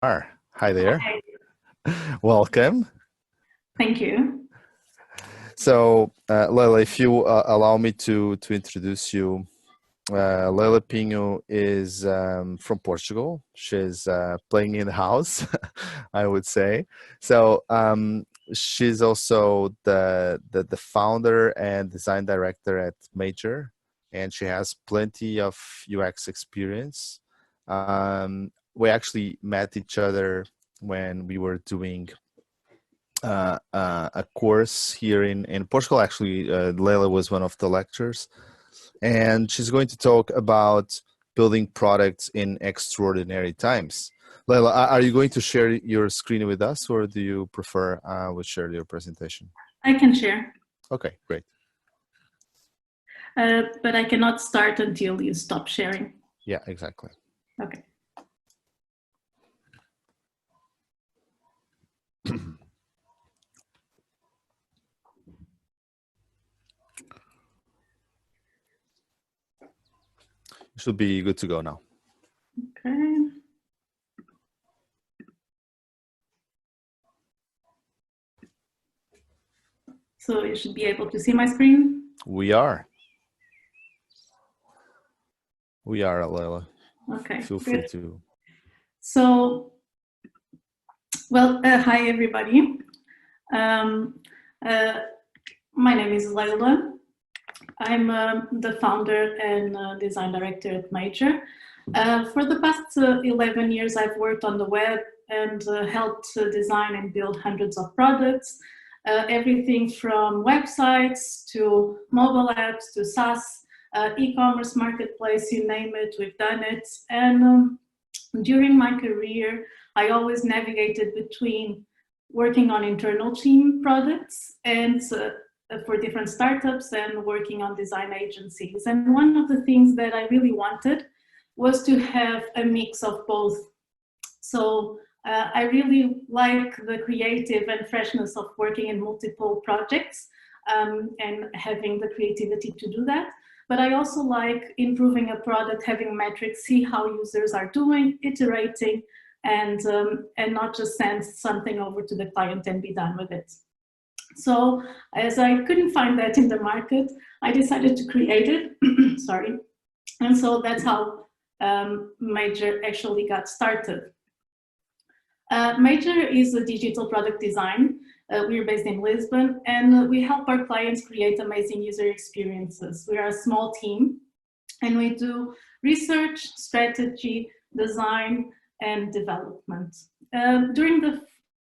Hi there. Hi. Welcome. Thank you. So, Leila, if you allow me to introduce you, Leihla Pinho is from Portugal. She's playing in the house, I would say. So she's also the founder and design director at Major, and she has plenty of UX experience. We actually met each other when we were doing a course here in Portugal. Actually, Leila was one of the lecturers, and she's going to talk about building products in extraordinary times. Leila, are you going to share your screen with us, or do you prefer we share your presentation? I can share. Okay, great. But I cannot start until you stop sharing. Yeah, exactly. Okay. Should be good to go now. Okay. So you should be able to see my screen. We are. We are, Leila. Okay. Feel free to. So, well, hi everybody. My name is Leihla. I'm the founder and design director at Major. For the past 11 years, I've worked on the web and helped design and build hundreds of products, everything from websites to mobile apps to SaaS, e-commerce marketplace, you name it, we've done it. And during my career, I always navigated between working on internal team products and for different startups and working on design agencies. And one of the things that I really wanted was to have a mix of both. So I really like the creative and freshness of working in multiple projects and having the creativity to do that. But I also like improving a product, having metrics, see how users are doing, iterating, and not just send something over to the client and be done with it. So as I couldn't find that in the market, I decided to create it, sorry. And so that's how Major actually got started. Major is a digital product design. We're based in Lisbon, and we help our clients create amazing user experiences. We are a small team, and we do research, strategy, design, and development. During the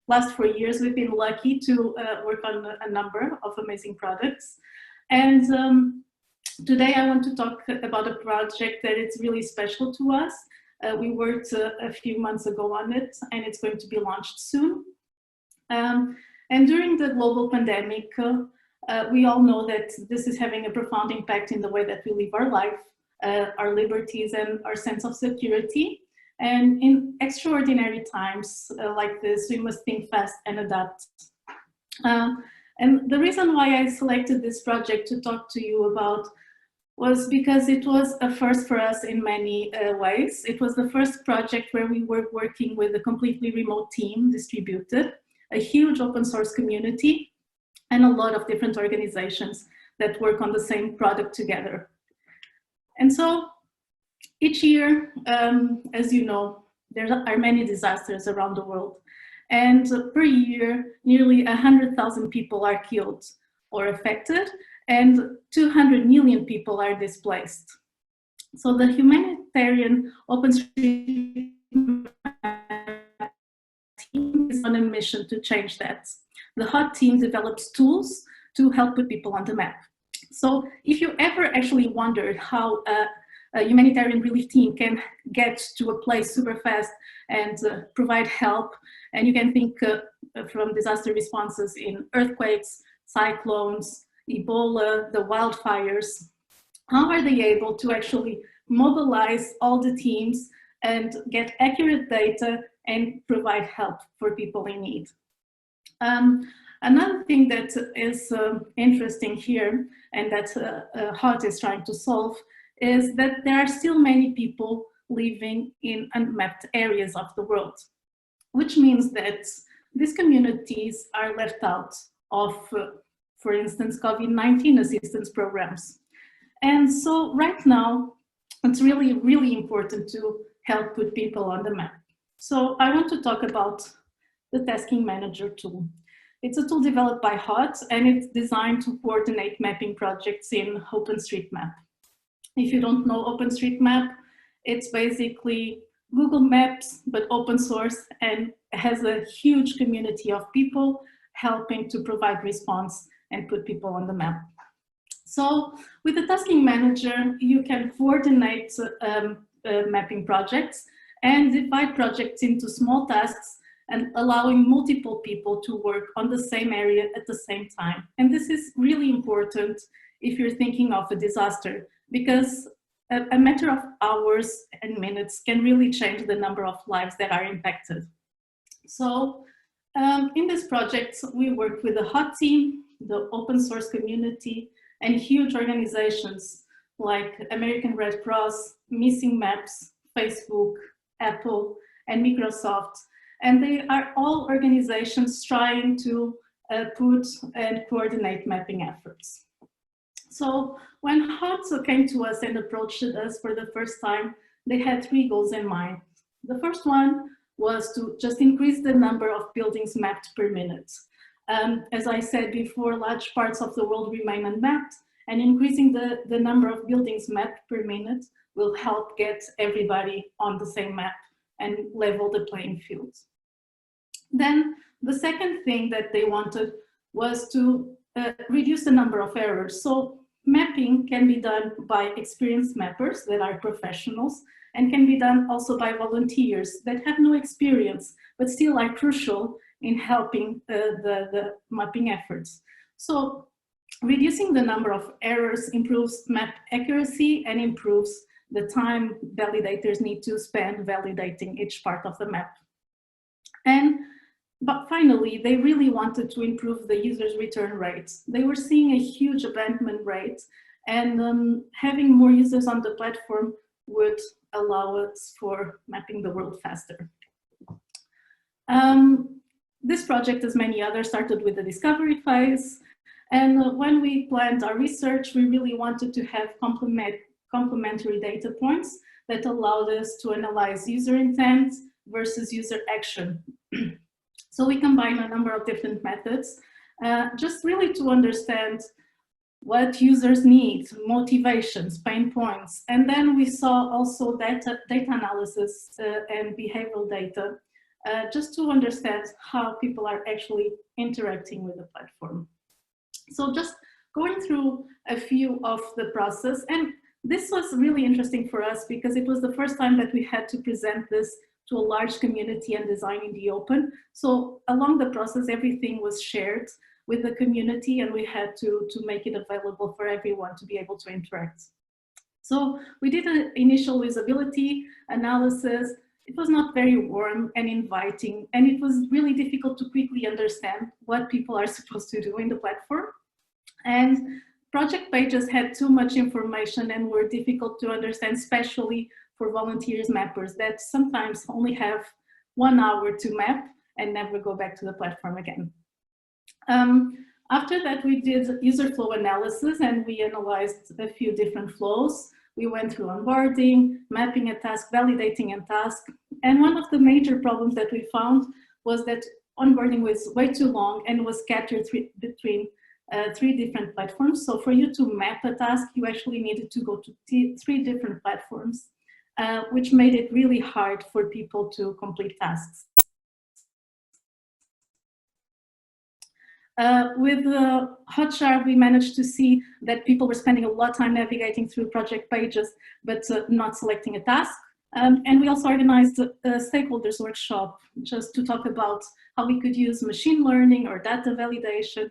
last 4 years, we've been lucky to work on a number of amazing products. And today I want to talk about a project that is really special to us. We worked a few months ago on it, and it's going to be launched soon. And during the global pandemic, we all know that this is having a profound impact in the way that we live our life, our liberties, and our sense of security. And in extraordinary times like this, we must think fast and adapt. And the reason why I selected this project to talk to you about was because it was a first for us in many ways. It was the first project where we were working with a completely remote team, distributed, a huge open source community, and a lot of different organizations that work on the same product together. And so each year, as you know, there are many disasters around the world. And per year, nearly 100,000 people are killed or affected, and 200 million people are displaced. So the humanitarian OpenStreetMap team is on a mission to change that. The HOT team develops tools to help put people on the map. So if you ever actually wondered how a humanitarian relief team can get to a place super fast and provide help, and you can think from disaster responses in earthquakes, cyclones, Ebola, the wildfires, how are they able to actually mobilize all the teams and get accurate data and provide help for people in need? Another thing that is interesting here, and that HOT is trying to solve, is that there are still many people living in unmapped areas of the world. which means that these communities are left out of, for instance, COVID-19 assistance programs. And so right now, it's really, really important to help put people on the map. So I want to talk about the Tasking Manager tool. It's a tool developed by HOT, and it's designed to coordinate mapping projects in OpenStreetMap. If you don't know OpenStreetMap, it's basically Google Maps, but open source, and has a huge community of people helping to provide response and put people on the map. So with the Tasking Manager, you can coordinate mapping projects and divide projects into small tasks and allowing multiple people to work on the same area at the same time. And this is really important if you're thinking of a disaster, because a matter of hours and minutes can really change the number of lives that are impacted. So in this project, we worked with the HOT team, the open source community, and huge organizations like American Red Cross, Missing Maps, Facebook, Apple, and Microsoft. And they are all organizations trying to put and coordinate mapping efforts. So when HOT came to us and approached us for the first time, they had 3 goals in mind. The first one was to just increase the number of buildings mapped per minute. As I said before, large parts of the world remain unmapped, and increasing the number of buildings mapped per minute will help get everybody on the same map and level the playing field. Then the second thing that they wanted was to reduce the number of errors. So mapping can be done by experienced mappers that are professionals, and can be done also by volunteers that have no experience, but still are crucial in helping the mapping efforts. So reducing the number of errors improves map accuracy and improves the time validators need to spend validating each part of the map. But finally, they really wanted to improve the users' return rates. They were seeing a huge abandonment rate, and having more users on the platform would allow us for mapping the world faster. This project, as many others, started with the discovery phase. And when we planned our research, we really wanted to have complementary data points that allowed us to analyze user intent versus user action. So we combined a number of different methods, just really to understand what users need, motivations, pain points. And then we saw also data analysis and behavioral data, just to understand how people are actually interacting with the platform. So just going through a few of the process, and this was really interesting for us because it was the first time that we had to present this to a large community and design in the open. So along the process, everything was shared with the community, and we had to make it available for everyone to be able to interact. So we did an initial usability analysis. It was not very warm and inviting, and it was really difficult to quickly understand what people are supposed to do in the platform. And project pages had too much information and were difficult to understand, especially for volunteers mappers that sometimes only have 1 hour to map and never go back to the platform again. After that, we did user flow analysis, and we analyzed a few different flows. We went through onboarding, mapping a task, validating a task. And one of the major problems that we found was that onboarding was way too long and was scattered between 3 different platforms. So for you to map a task, you actually needed to go to 3 different platforms, which made it really hard for people to complete tasks. With Hotjar, we managed to see that people were spending a lot of time navigating through project pages, but not selecting a task. And we also organized a stakeholders workshop just to talk about how we could use machine learning or data validation,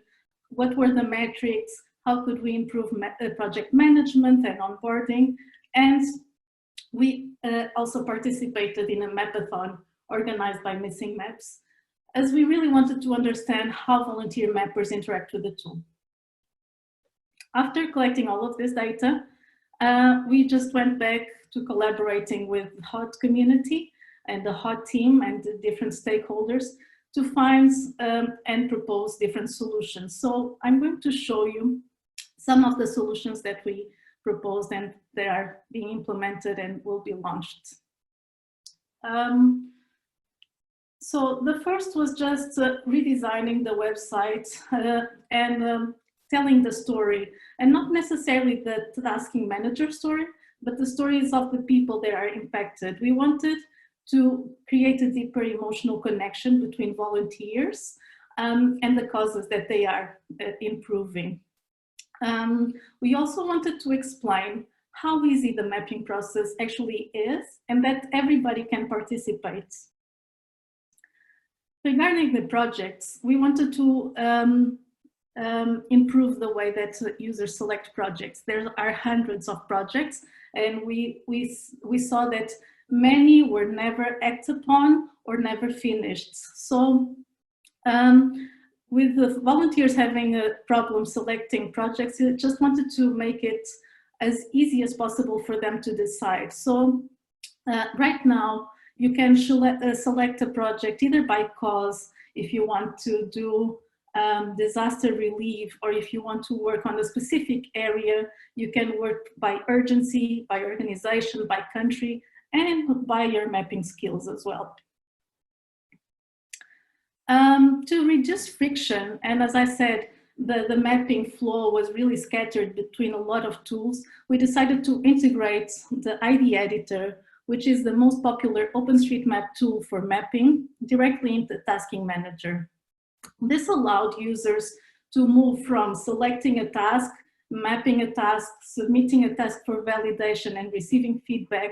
what were the metrics, how could we improve project management and onboarding. And we also participated in a mapathon organized by Missing Maps, as we really wanted to understand how volunteer mappers interact with the tool. After collecting all of this data, we just went back to collaborating with the HOT community, and the hot team and the different stakeholders to find and propose different solutions. So I'm going to show you some of the solutions that we proposed and they are being implemented and will be launched. So the first was just redesigning the website and telling the story, and not necessarily the tasking manager story, but the stories of the people that are impacted. We wanted to create a deeper emotional connection between volunteers and the causes that they are improving. We also wanted to explain how easy the mapping process actually is and that everybody can participate. Regarding the projects, we wanted to improve the way that users select projects. There are hundreds of projects, and we saw that many were never acted upon or never finished. So with the volunteers having a problem selecting projects, we just wanted to make it as easy as possible for them to decide. So right now, you can select a project either by cause, if you want to do disaster relief, or if you want to work on a specific area, you can work by urgency, by organization, by country, and by your mapping skills as well. To reduce friction, and as I said, the mapping flow was really scattered between a lot of tools, we decided to integrate the ID editor, which is the most popular OpenStreetMap tool for mapping, directly into the tasking manager. This allowed users to move from selecting a task, mapping a task, submitting a task for validation, and receiving feedback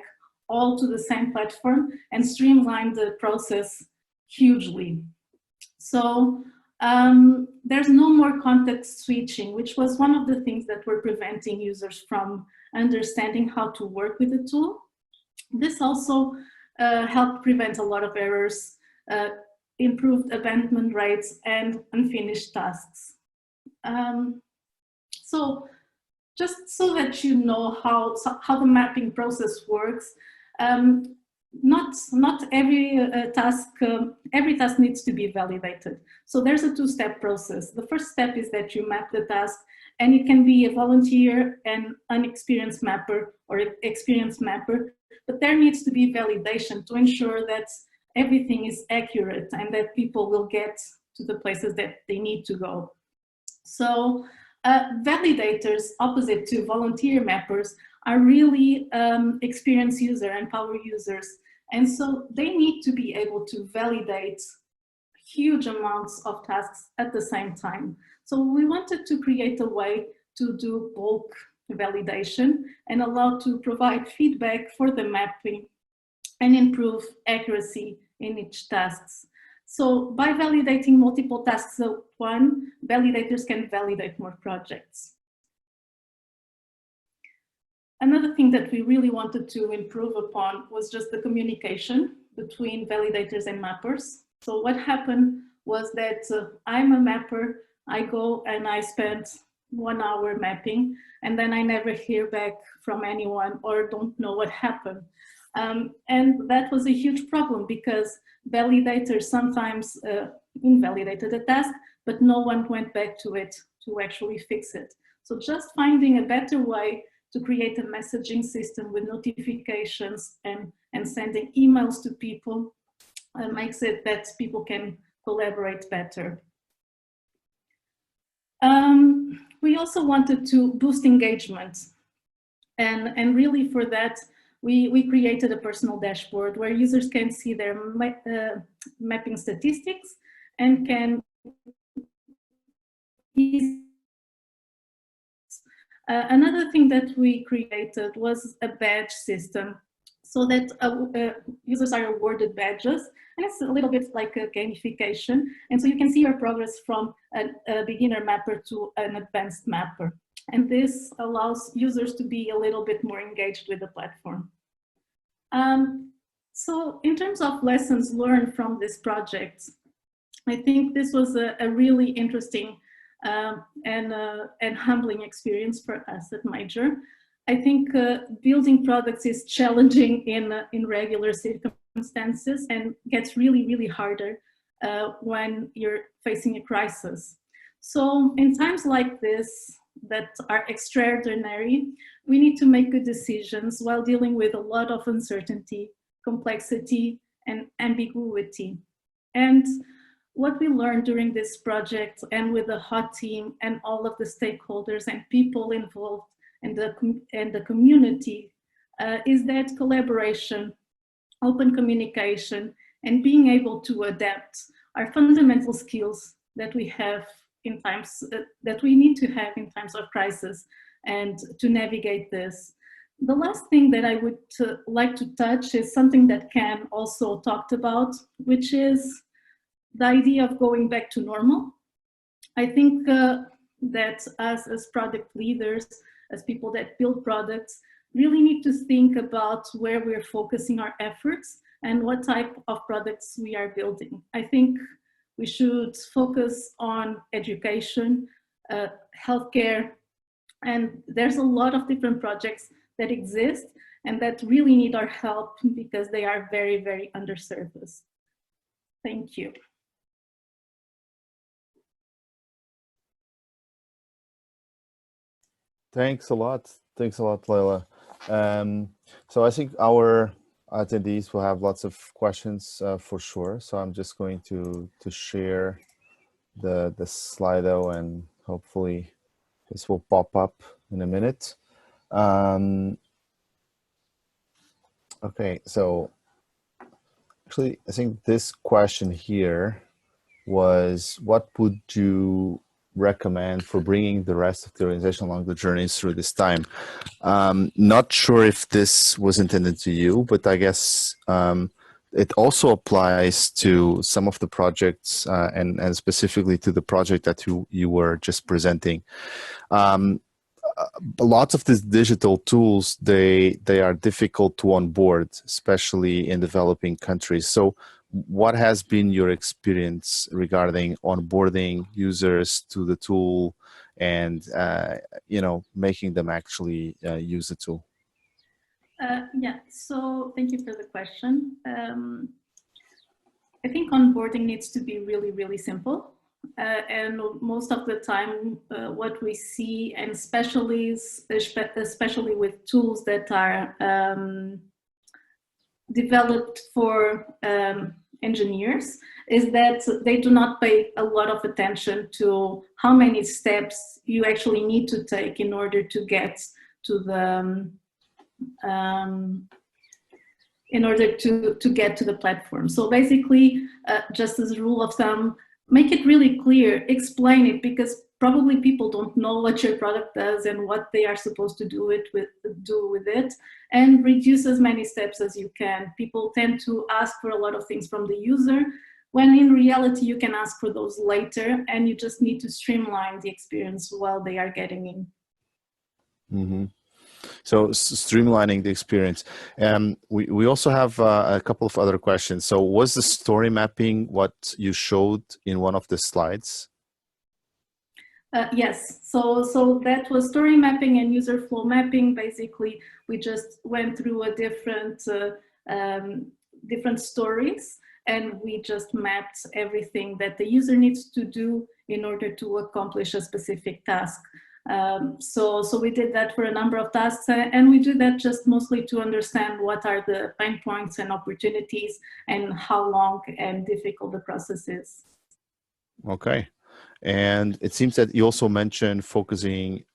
all to the same platform, and streamline the process hugely. So there's no more context switching, which was one of the things that were preventing users from understanding how to work with the tool. This also helped prevent a lot of errors, improved abandonment rates, and unfinished tasks. So just so that you know how the mapping process works, not every task needs to be validated. So there's a two-step process. The first step is that you map the task, and it can be a volunteer, an inexperienced mapper, or an experienced mapper, but there needs to be validation to ensure that everything is accurate and that people will get to the places that they need to go. So validators, opposite to volunteer mappers, are really experienced user and power users. And so they need to be able to validate huge amounts of tasks at the same time. So we wanted to create a way to do bulk validation and allow to provide feedback for the mapping and improve accuracy in each task. So by validating multiple tasks at once, validators can validate more projects. Another thing that we really wanted to improve upon was just the communication between validators and mappers. So what happened was that I'm a mapper, I go and I spend 1 hour mapping, and then I never hear back from anyone or don't know what happened. And that was a huge problem because validators sometimes invalidated a task, but no one went back to it to actually fix it. So just finding a better way to create a messaging system with notifications and sending emails to people makes it that people can collaborate better. We also wanted to boost engagement. And really for that, we created a personal dashboard where users can see their mapping statistics and can another thing that we created was a badge system so that users are awarded badges, and it's a little bit like a gamification. And so you can see your progress from a beginner mapper to an advanced mapper. And this allows users to be a little bit more engaged with the platform. So in terms of lessons learned from this project, I think this was a really interesting and humbling experience for us at Major. I think building products is challenging in regular circumstances. circumstances and gets really, really harder when you're facing a crisis. So in times like this that are extraordinary, we need to make good decisions while dealing with a lot of uncertainty, complexity, and ambiguity. And what we learned during this project and with the hot team and all of the stakeholders and people involved and the community is that collaboration, open communication, and being able to adapt are fundamental skills that we have in times that we need to have in times of crisis and to navigate this. The last thing that I would like to touch is something that Ken also talked about, which is the idea of going back to normal. I think that us as product leaders, as people that build products, really need to think about where we're focusing our efforts and what type of products we are building. I think we should focus on education, healthcare, and there's a lot of different projects that exist and that really need our help because they are very, very underserviced. Thank you. Thanks a lot. Thanks a lot, Leihla. So I think our attendees will have lots of questions for sure. So I'm just going to share the Slido, and hopefully this will pop up in a minute. Okay, so actually, I think this question here was, what would you recommend for bringing the rest of the organization along the journeys through this time? Not sure if this was intended to you, but I guess it also applies to some of the projects and specifically to the project that you were just presenting. Lots of these digital tools, they are difficult to onboard, especially in developing countries. So what has been your experience regarding onboarding users to the tool and making them actually use the tool? Yeah, so thank you for the question. I think onboarding needs to be really, really simple. And most of the time, what we see, and especially with tools that are developed for engineers, is that they do not pay a lot of attention to how many steps you actually need to take in order to get to the get to the platform. So basically, just as a rule of thumb, make it really clear, explain it, because probably people don't know what your product does and what they are supposed to do with it, and reduce as many steps as you can. People tend to ask for a lot of things from the user, when in reality you can ask for those later, and you just need to streamline the experience while they are getting in. Mm-hmm. So streamlining the experience. We also have a couple of other questions. So was the story mapping what you showed in one of the slides? Yes, so that was story mapping and user flow mapping. Basically, we just went through a different stories, and we just mapped everything that the user needs to do in order to accomplish a specific task. So we did that for a number of tasks, and we do that just mostly to understand what are the pain points and opportunities and how long and difficult the process is. Okay. And it seems that you also mentioned focusing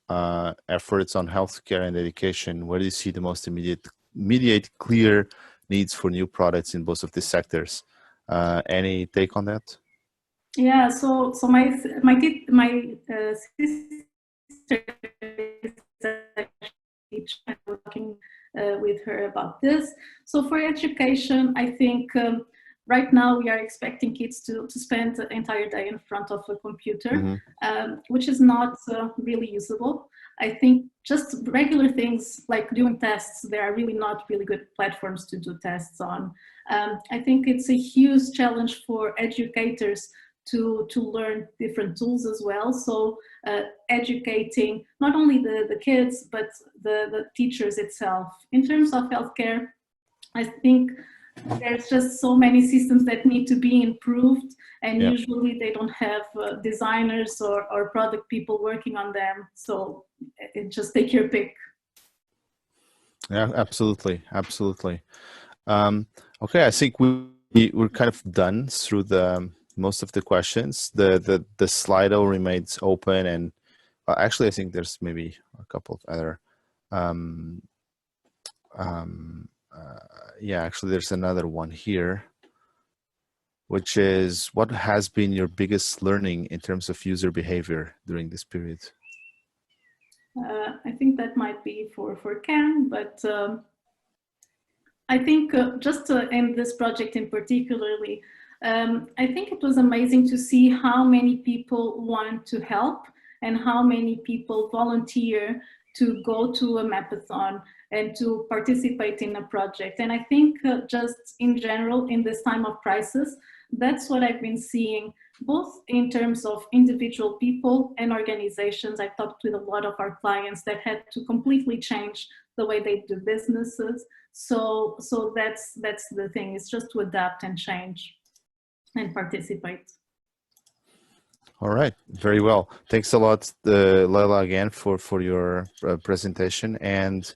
efforts on healthcare and education. Where do you see the most immediate clear needs for new products in both of these sectors? Any take on that? Yeah, so my sister is actually working with her about this. So for education, I think right now we are expecting kids to spend the entire day in front of a computer, which is not really usable. I think just regular things like doing tests, there are really not really good platforms to do tests on. I think it's a huge challenge for educators to learn different tools as well. So educating not only the kids, but the teachers itself. In terms of healthcare, I think there's just so many systems that need to be improved, and Yeah. usually they don't have designers or product people working on them. So just take your pick. Yeah, absolutely, absolutely. Okay, I think we're kind of done through the most of the questions. The Slido remains open, and actually, I think there's maybe a couple of other. Yeah, actually, there's another one here, which is, what has been your biggest learning in terms of user behavior during this period? I think that might be for Cam, but I think just in this project in particularly, I think it was amazing to see how many people want to help and how many people volunteer to go to a mapathon and to participate in a project. And I think just in general, in this time of crisis, that's what I've been seeing, both in terms of individual people and organizations. I've talked with a lot of our clients that had to completely change the way they do businesses. So that's the thing. It's just to adapt and change and participate. All right, very well. Thanks a lot, Leihla, again for your presentation. And